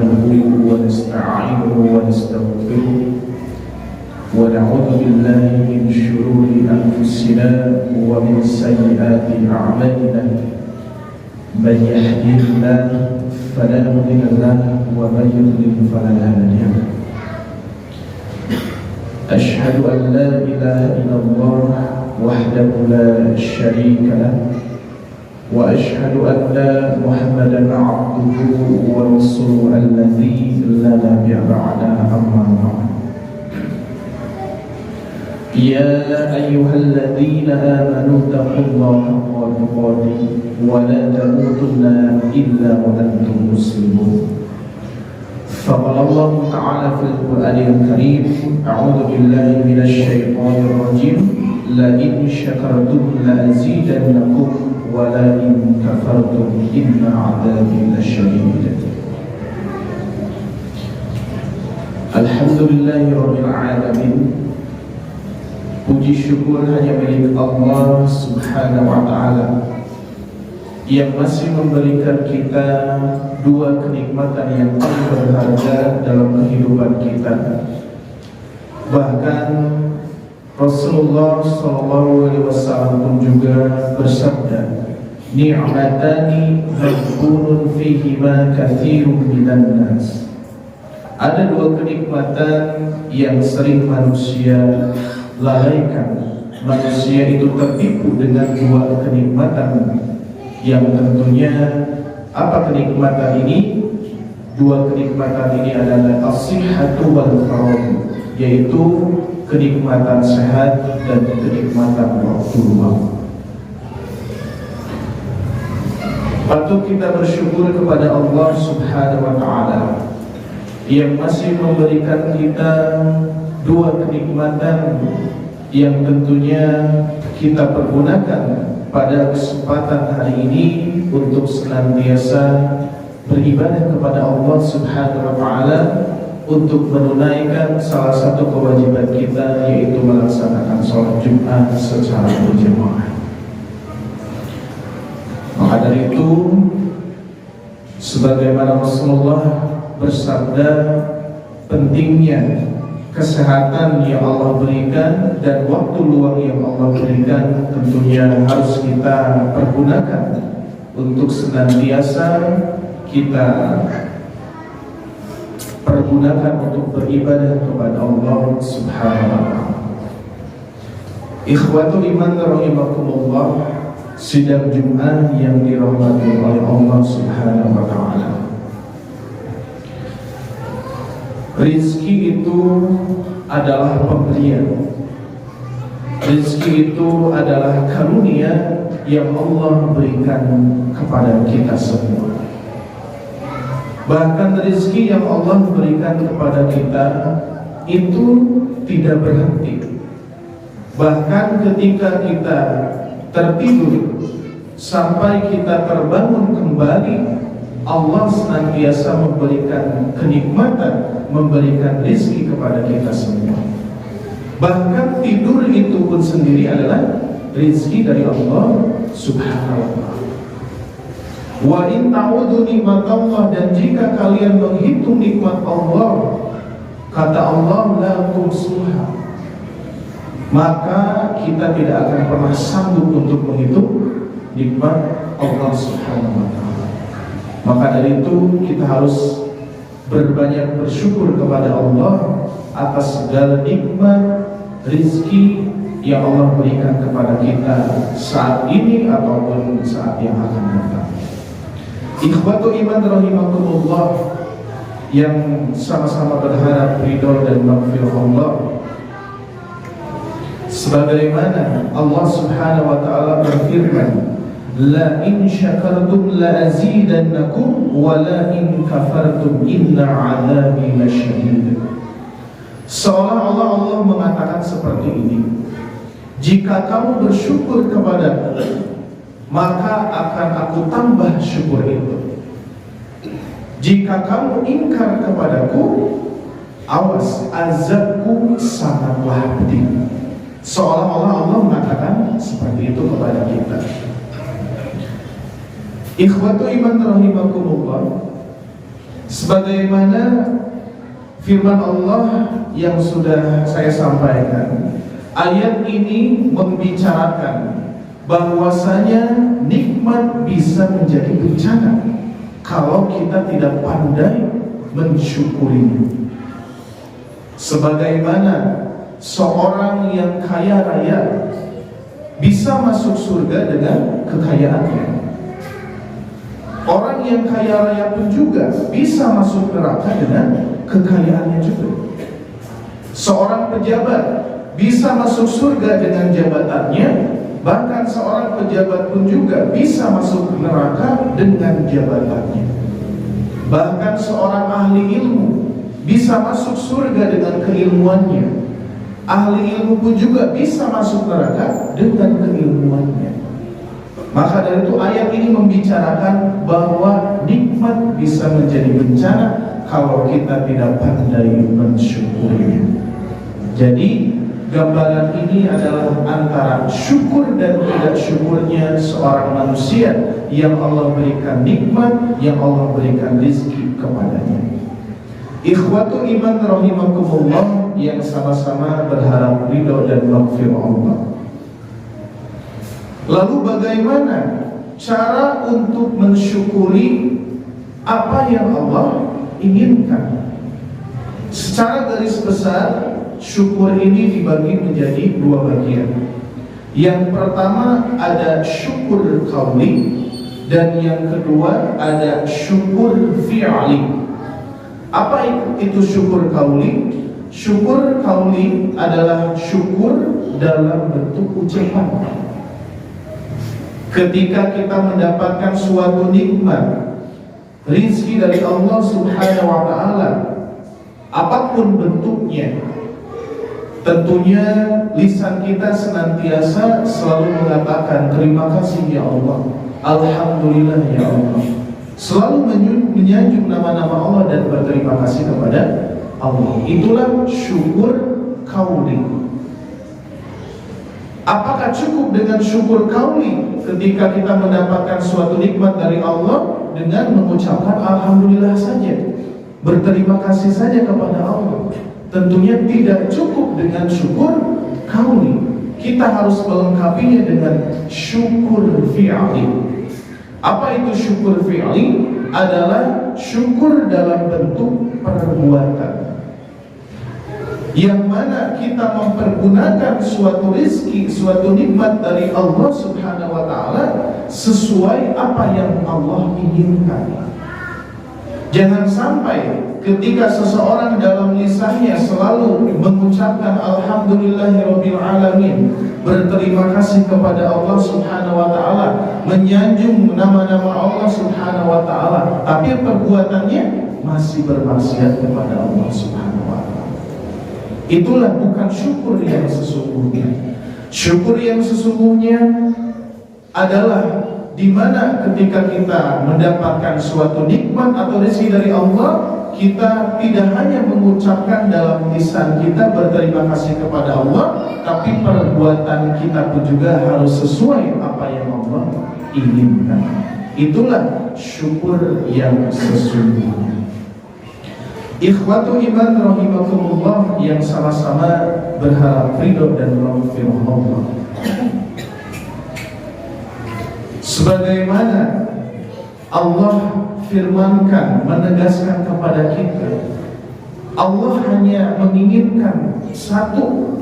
ونستعينه ونستغفره ونعوذ بالله من شرور أنفسنا ومن سيئات أعمالنا. من يهده الله فلا مضل له ومن يضلل فلا هادي له. أشهد أن لا إله إلا الله وحده لا شريك له وأشهد أن محمدا عبده ورسوله الذي لا نبي بعده أما بعد. يا أيها الذين آمنوا اتقوا الله حق تقاته ولا تموتن إلا وأنتم مسلمون. فقال الله تعالى في القرآن الكريم: أعوذ بالله من الشيطان الرجيم لئن شكرتم لأزيدنكم ولئن كفرتم إن عذابي لشديد. Alhamdulillahi Rabbil Alamin. Puji syukur hanya milik Allah Subhanahu wa Ta'ala yang masih memberikan kita dua kenikmatan yang paling berharga dalam kehidupan kita. Bahkan Rasulullah SAW pun juga bersabda, ni'matani maghbunun fihima katsirun minan nas. Ada dua kenikmatan yang sering manusia lalaikan. Manusia itu tertipu dengan dua kenikmatan yang tentunya apa kenikmatan ini? Dua kenikmatan ini adalah as-sihhatu wal faragh, yaitu kenikmatan sehat dan kenikmatan waktu luang. Patut kita bersyukur kepada Allah Subhanahu wa Ta'ala yang masih memberikan kita dua kenikmatan yang tentunya kita pergunakan pada kesempatan hari ini untuk senantiasa beribadah kepada Allah Subhanahu wa Ta'ala, untuk menunaikan salah satu kewajiban kita, yaitu melaksanakan sholat Jumat secara berjamaah. Maka dari itu, sebagaimana Rasulullah bersabda, pentingnya kesehatan yang Allah berikan dan waktu luang yang Allah berikan tentunya harus kita pergunakan untuk senantiasa kita pergunakan untuk beribadah kepada Allah Subhanahu wa Ta'ala. Ikhwatu iman rahimakumullah, sidang Jumat yang dirahmati oleh Allah Subhanahu wa Ta'ala. Rizki itu adalah pemberian. Rizki itu adalah karunia yang Allah berikan kepada kita semua. Bahkan rezeki yang Allah berikan kepada kita itu tidak berhenti. Bahkan ketika kita tertidur sampai kita terbangun kembali, Allah senantiasa memberikan kenikmatan, memberikan rezeki kepada kita semua. Bahkan tidur itu pun sendiri adalah rezeki dari Allah Subhanahu wa Ta'ala. Wa in ta'udu nikmatallah, dan jika kalian menghitung nikmat Allah, kata Allah, la tuhsuha, maka kita tidak akan pernah sanggup untuk menghitung nikmat Allah Subhanahu wa Ta'ala. Maka dari itu kita harus berbanyak bersyukur kepada Allah atas segala nikmat rizki yang Allah berikan kepada kita saat ini ataupun saat yang akan datang. Ikhwatu iman rahimakumullah, yang sama-sama berharap ridho dan maghfirah Allah, sebagaimana Allah Subhanahu wa Ta'ala berfirman, la in syakartum la azidannakum wa la in kafartum inna 'adzabi lasyadid. Seolah-olah Allah mengatakan seperti ini, jika kamu bersyukur kepadaku, maka akan aku tambah syukur itu. Jika kamu ingkar kepadaku, awas, azabku sangatlah pedih. Seolah-olah Allah mengatakan seperti itu kepada kita. Ikhwatu iman rahimakumullah, Sebagaimana firman Allah yang sudah saya sampaikan, ayat ini membicarakan bahwasanya nikmat bisa menjadi bencana kalau kita tidak pandai mensyukurinya. Sebagaimana seorang yang kaya raya bisa masuk surga dengan kekayaannya, orang yang kaya raya pun juga bisa masuk neraka dengan kekayaannya juga. Seorang pejabat bisa masuk surga dengan jabatannya, bahkan seorang pejabat pun juga bisa masuk neraka dengan jabatannya. Bahkan seorang ahli ilmu bisa masuk surga dengan keilmuannya. Ahli ilmu pun juga bisa masuk neraka dengan keilmuannya. Maka dari itu ayat ini membicarakan bahwa nikmat bisa menjadi bencana kalau kita tidak pandai mensyukurinya. Jadi gambaran ini adalah antara syukur dan tidak syukurnya seorang manusia yang Allah berikan nikmat, yang Allah berikan rezeki kepadanya. Ikhwatu iman rahimakumullah yang sama-sama berharap ridho dan maghfirah Allah. Lalu bagaimana cara untuk mensyukuri apa yang Allah inginkan? Secara garis besar, syukur ini dibagi menjadi dua bagian. Yang pertama ada syukur qauli, dan yang kedua ada syukur fi'li. Apa itu syukur qauli? Syukur qauli adalah syukur dalam bentuk ucapan. Ketika kita mendapatkan suatu nikmat, rizki dari Allah Subhanahu wa ta'ala, apapun bentuknya, tentunya lisan kita senantiasa selalu mengatakan terima kasih ya Allah, alhamdulillah ya Allah. Selalu menyanjung nama-nama Allah dan berterima kasih kepada Allah. Itulah syukur qauli. Apakah cukup dengan syukur qauli ketika kita mendapatkan suatu nikmat dari Allah dengan mengucapkan alhamdulillah saja, berterima kasih saja kepada Allah? Tentunya tidak cukup dengan syukur qauli. Kita harus melengkapinya dengan syukur fi'li. Apa itu syukur fi'li? Adalah syukur dalam bentuk perbuatan, yang mana kita mempergunakan suatu rizki, suatu nikmat dari Allah Subhanahu wa ta'ala sesuai apa yang Allah inginkan. Jangan sampai ketika seseorang dalam lisannya selalu mengucapkan alhamdulillahirabbil alamin, berterima kasih kepada Allah Subhanahu wa ta'ala, menyanjung nama-nama Allah Subhanahu wa ta'ala, tapi perbuatannya masih bermaksiat kepada Allah Subhanahu wa ta'ala, itulah bukan syukur yang sesungguhnya. Syukur yang sesungguhnya adalah di mana ketika kita mendapatkan suatu nikmat atau rezeki dari Allah, kita tidak hanya mengucapkan dalam lisan kita berterima kasih kepada Allah, tapi perbuatan kita pun juga harus sesuai apa yang Allah inginkan. Itulah syukur yang sesungguhnya. Ikhwatu iman rahimakumullah yang sama-sama berharap ridho dan maghfirah Allah. Sebagaimana Allah firmankan, menegaskan kepada kita, Allah hanya menginginkan satu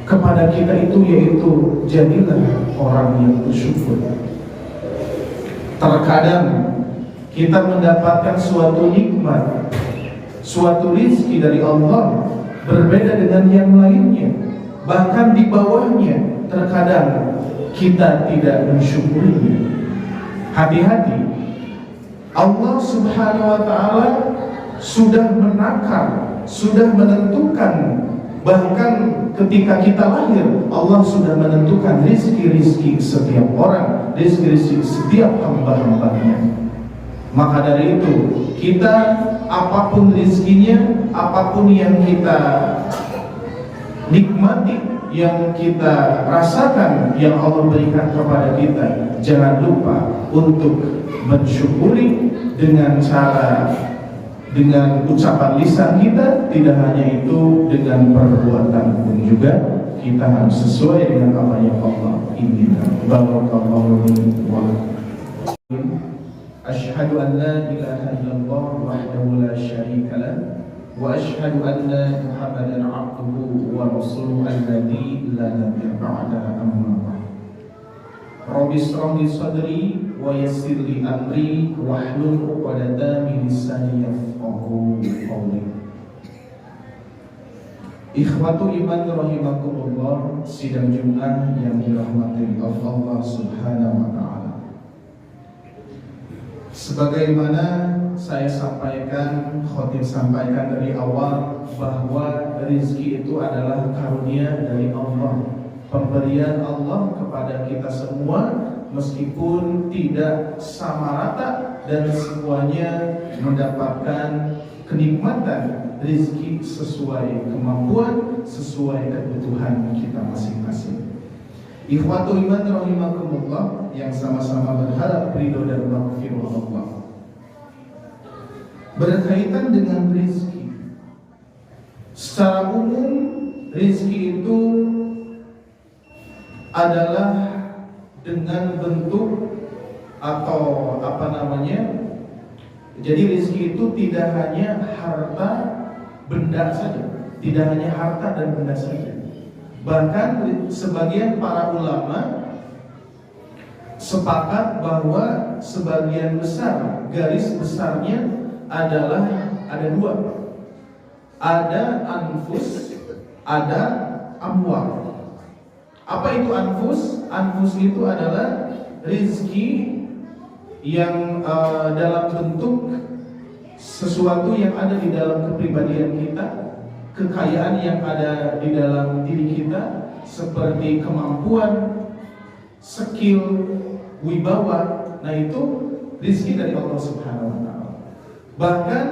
kepada kita, itu yaitu jadilah orang yang bersyukur. Terkadang kita mendapatkan suatu nikmat, suatu rizki dari Allah berbeda dengan yang lainnya, bahkan di bawahnya terkadang kita tidak mensyukurinya. Hati-hati, Allah Subhanahu wa ta'ala sudah menakar, sudah menentukan. Bahkan ketika kita lahir, Allah sudah menentukan rizki-rizki setiap orang, rizki-rizki setiap hamba-hambanya. Maka dari itu, kita apapun rizkinya, apapun yang kita nikmati, yang kita rasakan, yang Allah berikan kepada kita, jangan lupa untuk mensyukuri dengan cara dengan ucapan lisan kita, tidak hanya itu dengan perbuatan pun juga kita harus sesuai dengan apa yang Allah inginkan. Barakallahu li wa lakum. Asyhadu an la ilaha illallah wahdahu la syarika lah wa asyhadu anna Muhammadan abduhu wa rasuluhu alladzi la nabiyya ba'da amma ba'd. Rabbi shrah li sadri wa yassir li amri wahlul 'uqdatam min lisani yafqahu qawli. Ikhwatu iman rahimakumullah, sidang Jumat yang dirahmati Allah Subhanahu wa taala. Sebagaimana saya sampaikan, khotib sampaikan dari awal, bahwa rezeki itu adalah karunia dari Allah, pemberian Allah kepada kita semua, meskipun tidak sama rata dan semuanya mendapatkan kenikmatan rezeki sesuai kemampuan, sesuai kebutuhan kita masing-masing. Ikhwatu iman rahimakumullah, yang sama-sama berharap ridho dan maghfirah Allah. Berkaitan dengan rezeki, secara umum rezeki itu adalah dengan bentuk atau jadi rezeki itu tidak hanya harta benda saja, tidak hanya harta dan benda saja. Bahkan sebagian para ulama sepakat bahwa sebagian besar, garis besarnya adalah ada dua. Ada anfus, ada amwal. Apa itu anfus? Anfus itu adalah rezeki yang dalam bentuk sesuatu yang ada di dalam kepribadian kita, kekayaan yang ada di dalam diri kita, seperti kemampuan, skill, wibawa. Nah, itu rezeki dari Allah Subhanahu wa taala. Bahkan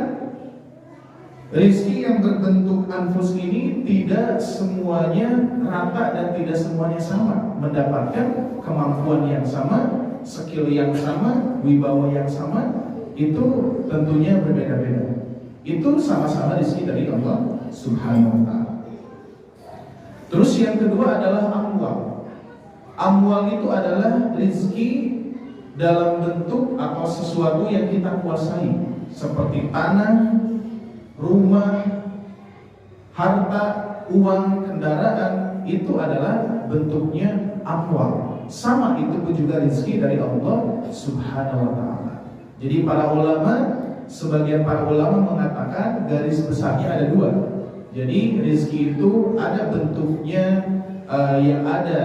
rezeki yang berbentuk anfus ini tidak semuanya rata dan tidak semuanya sama, mendapatkan kemampuan yang sama, skill yang sama, wibawa yang sama, itu tentunya berbeda-beda. Itu sama-sama rezeki dari Allah Subhanahu wa taala. Terus yang kedua adalah amwal. Amwal itu adalah rezeki dalam bentuk atau sesuatu yang kita kuasai, seperti tanah, rumah, harta, uang, kendaraan. Itu adalah bentuknya amwal. Sama, itu pun juga rezeki dari Allah Subhanahu wa taala. Jadi sebagian para ulama mengatakan garis besarnya ada dua. Jadi rezeki itu ada bentuknya yang ada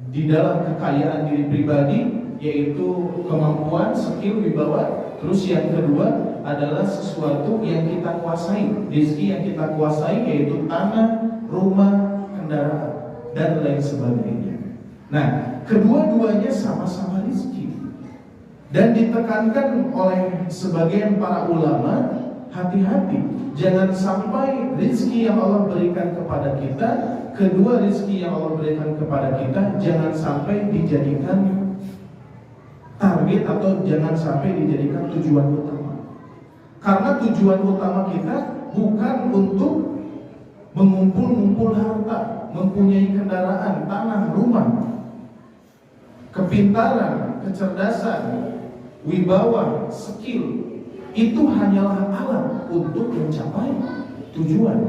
di dalam kekayaan diri pribadi, yaitu kemampuan, skill, wibawa. Terus yang kedua adalah sesuatu yang kita kuasai, rezeki yang kita kuasai, yaitu tanah, rumah, kendaraan, dan lain sebagainya. Nah, kedua-duanya sama-sama rezeki. Dan ditekankan oleh sebagian para ulama, hati-hati, jangan sampai rezeki yang Allah berikan kepada kita, kedua rezeki yang Allah berikan kepada kita, jangan sampai dijadikan target atau jangan sampai dijadikan tujuan utama. Karena tujuan utama kita bukan untuk mengumpul-ngumpul harta, mempunyai kendaraan, tanah, rumah, kepintaran, kecerdasan, wibawa, skill. Itu hanyalah alat untuk mencapai tujuan.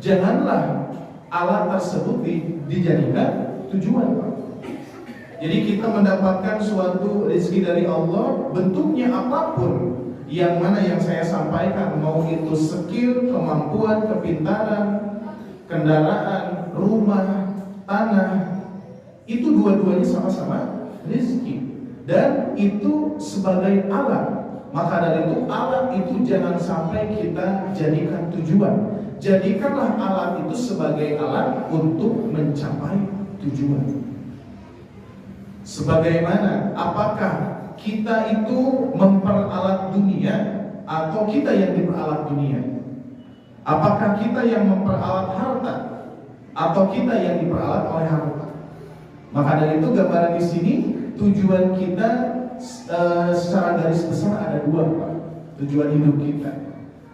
Janganlah alat tersebut dijadikan tujuan. Jadi kita mendapatkan suatu rezeki dari Allah, bentuknya apapun, yang mana yang saya sampaikan, mau itu skill, kemampuan, kepintaran, kendaraan, rumah, tanah, itu dua-duanya sama-sama rezeki. Dan itu sebagai alat. Maka dari itu alat itu jangan sampai kita jadikan tujuan. Jadikanlah alat itu sebagai alat untuk mencapai tujuan. Sebagaimana, apakah kita itu memperalat dunia atau kita yang diperalat dunia? Apakah kita yang memperalat harta atau kita yang diperalat oleh harta? Maka dari itu gambaran di sini, tujuan kita secara garis besar ada dua, Pak. Tujuan hidup kita.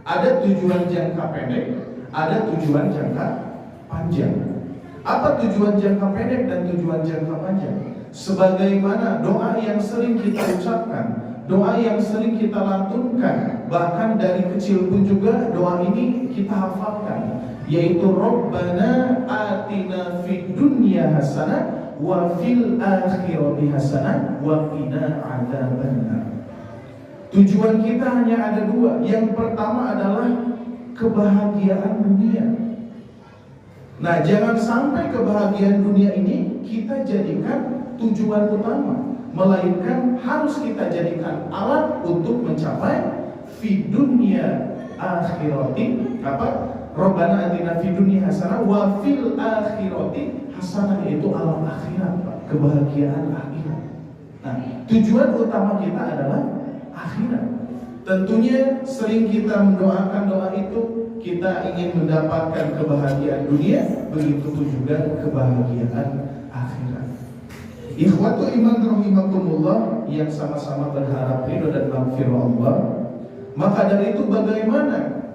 Ada tujuan jangka pendek, ada tujuan jangka panjang. Apa tujuan jangka pendek dan tujuan jangka panjang? Sebagaimana doa yang sering kita ucapkan, doa yang sering kita lantunkan, bahkan dari kecil pun juga doa ini kita hafalkan, yaitu Rabbana atina fid dunya hasanah wa fil akhirati hasanah wa qina adzabannar. Tujuan kita hanya ada dua. Yang pertama adalah kebahagiaan dunia. Nah, jangan sampai kebahagiaan dunia ini kita jadikan tujuan utama, melainkan harus kita jadikan alat untuk mencapai fid dunya akhirati Rabbana atina fid dunya hasanah wa fil akhirati hasanah, yaitu alam akhirat, kebahagiaan akhirat. Nah, tujuan utama kita adalah akhirat. Tentunya sering kita mendoakan doa itu, kita ingin mendapatkan kebahagiaan dunia, begitu pun juga kebahagiaan akhirat. Ikhwatu iman rahimakumullah yang sama-sama berharap ridho dan maghfirah Allah. Maka dari itu bagaimana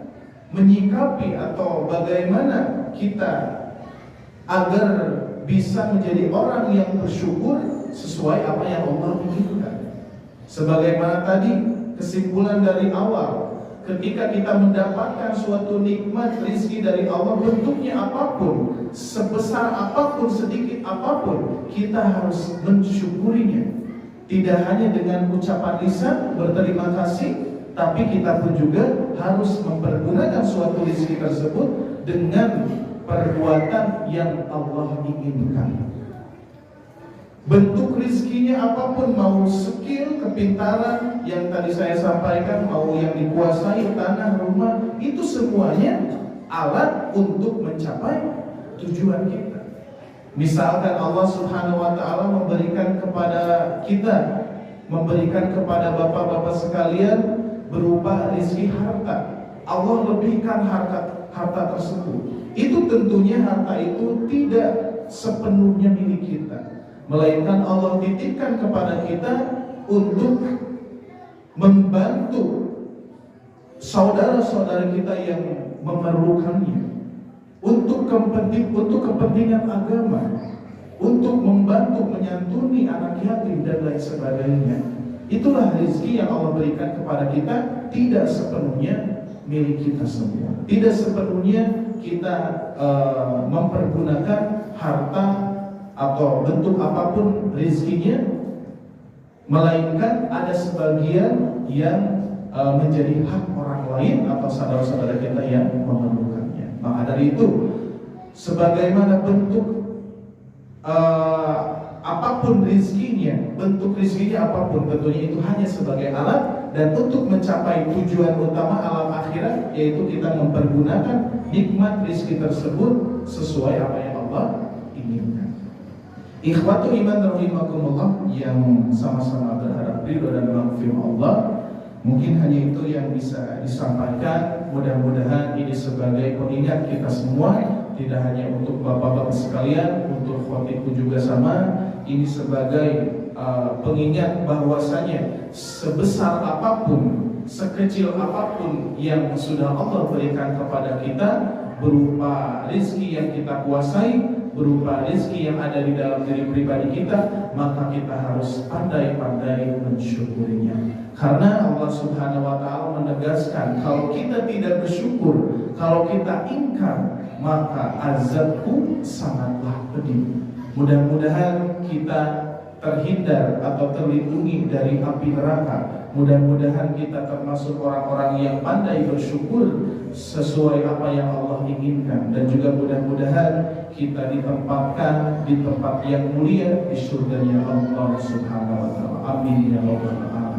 menyikapi atau bagaimana kita agar bisa menjadi orang yang bersyukur sesuai apa yang Allah inginkan. Sebagaimana tadi kesimpulan dari awal, ketika kita mendapatkan suatu nikmat rezeki dari Allah, bentuknya apapun, sebesar apapun, sedikit apapun, kita harus mensyukurinya. Tidak hanya dengan ucapan lisan berterima kasih, tapi kita pun juga harus mempergunakan suatu rezeki tersebut dengan perbuatan yang Allah inginkan. Bentuk rizkinya apapun, mau skill, kepintaran yang tadi saya sampaikan, mau yang dikuasai, tanah, rumah, itu semuanya alat untuk mencapai tujuan kita. Misalkan Allah Subhanahu wa ta'ala memberikan kepada kita, memberikan kepada bapak-bapak sekalian berupa rizki harta. Allah lebihkan harta tersebut. Itu tentunya harta itu tidak sepenuhnya milik kita, melainkan Allah titipkan kepada kita untuk membantu saudara-saudara kita yang memerlukannya, untuk kepentingan agama, untuk membantu menyantuni anak yatim dan lain sebagainya. Itulah rezeki yang Allah berikan kepada kita, tidak sepenuhnya milik kita semua. Tidak sepenuhnya kita mempergunakan harta atau bentuk apapun rezekinya, melainkan ada sebagian yang menjadi hak orang lain atau saudara-saudara kita yang memerlukannya. Maka dari itu, sebagaimana bentuk apapun rezekinya, bentuk rezekinya apapun, tentunya itu hanya sebagai alat, dan untuk mencapai tujuan utama alam akhirat, yaitu kita mempergunakan nikmat rezeki tersebut sesuai apa yang Allah inginkan. Ikhwatu iman rahimakumullah yang sama-sama berharap ridho dan maghfirah Allah, mungkin hanya itu yang bisa disampaikan. Mudah-mudahan ini sebagai pengingat kita semua, tidak hanya untuk bapak-bapak sekalian, untuk khotibku juga sama. Ini sebagai pengingat bahwasanya sebesar apapun, sekecil apapun yang sudah Allah berikan kepada kita, berupa rezeki yang kita kuasai, berupa rezeki yang ada di dalam diri pribadi kita, maka kita harus pandai-pandai mensyukurinya. Karena Allah Subhanahu wa ta'ala menegaskan, kalau kita tidak bersyukur, kalau kita ingkar, maka azabku sangatlah pedih. Mudah-mudahan kita terhindar atau terlindungi dari api neraka. Mudah-mudahan kita termasuk orang-orang yang pandai bersyukur sesuai apa yang Allah inginkan, dan juga mudah-mudahan kita ditempatkan di tempat yang mulia di surganya Allah Subhanahu wa ta'ala. Amin ya rabbal alamin.